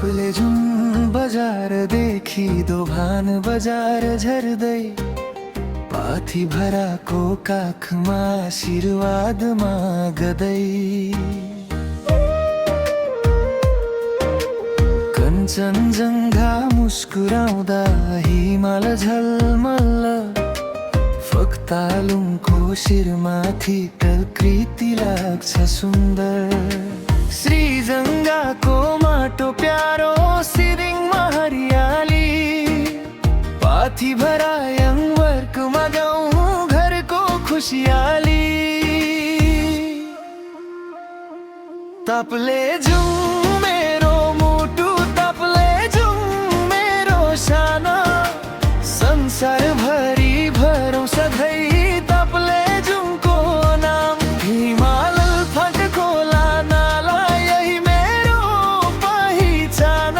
ताप्लेजुङ बजारदेखि दोभान बजार झर्दै पाथी भराको काखमा आशीर्वाद माग्दै कञ्चनजङ्घा मुस्कुराउँदा हिमाल झलमल्ल फक्तालुङको शिरमाथि प्रकृति लाग्छ सुन्दर श्रीजङ्गाको माटो प्यारो सिरिङमा हरियाली पाथी भरायङ वर्कमा गाउँ घरको खुसियाली ताप्लेजुङ मेरो मुटु ताप्लेजुङ मेरो सानो संसारभरि भरौँ सधैँ ताप्लेजुङको नाम हिमाल फाट खोला नाला यही मेरो पहिचान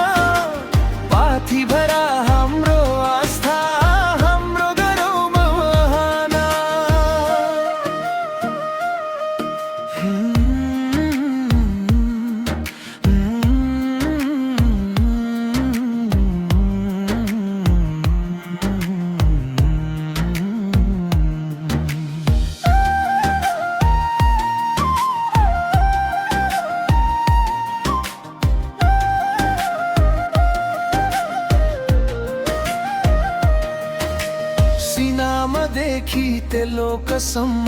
पाथी भरा हाम्रो आस्था हाम्रो गरौँ बहाना सिनामादेखि तेलोकसम्म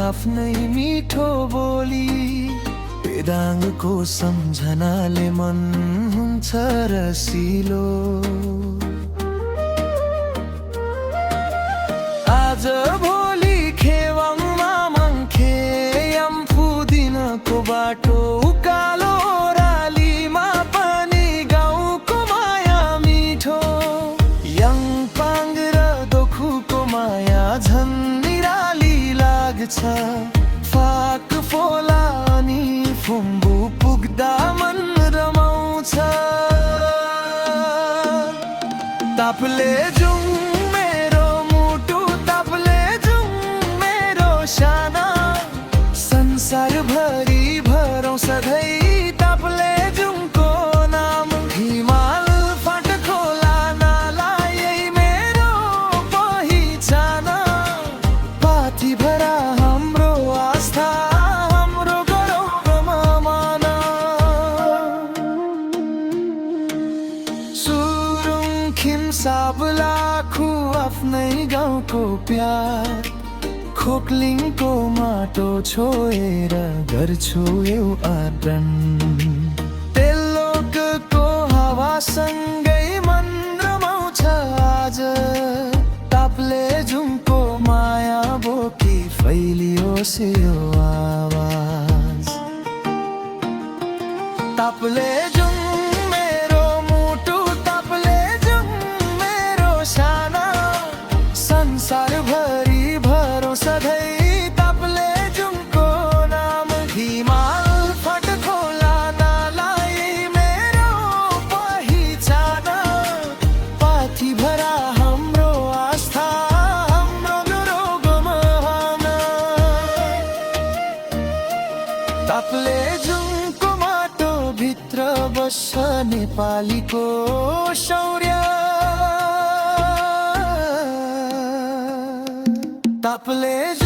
आफ्नै मिठो बोली वेदाङको सम्झनाले मन हुन्छ रसिलो आज भोलि खेवाङमा मङ्खे याम्फू दिनको बाटो उकालो ओह्रालीमा पनि गाउँको माया मिठो याङपाङ र दोखुको माया झन् निराली लाग्छ फाक फोला अनि फुम्बु पुग्दा मन रमाउँछ ताप्लेजुङ मेरो मुटु ताप्लेजुङ मेरो साना संसारभरि भरौँ सधैँ ताप्लेजुङको नाम हिमाल फाट खोला नाला यही मेरो पहिचान पाथी भरा हाम्रो आस्था हाम्रो गरौँ रमाना सुरुङ खिम्साब लाखु आफ्नै गाउँको प्यार खोक्लिङको माटो छोएर गर्छु आदरण तेलोकको हावासँगै मन रमाउँछ आज ताप्लेजुङको माया बोकी फैलियोस् यो आवाज ताप्लेजुङ मेरो मुटु ताप्लेजुङ मेरो साना संसारभरि भरौँ सधैँ ताप्लेजुङको नाम हिमाल फाट खोला नाला यही मेरो पहिचान पाथी भरा हाम्रो आस्था हाम्रो गरौँ बहाना ताप्लेजुङको माटो भित्र बस्छ नेपालीको शौर्य ताप्लेजुङ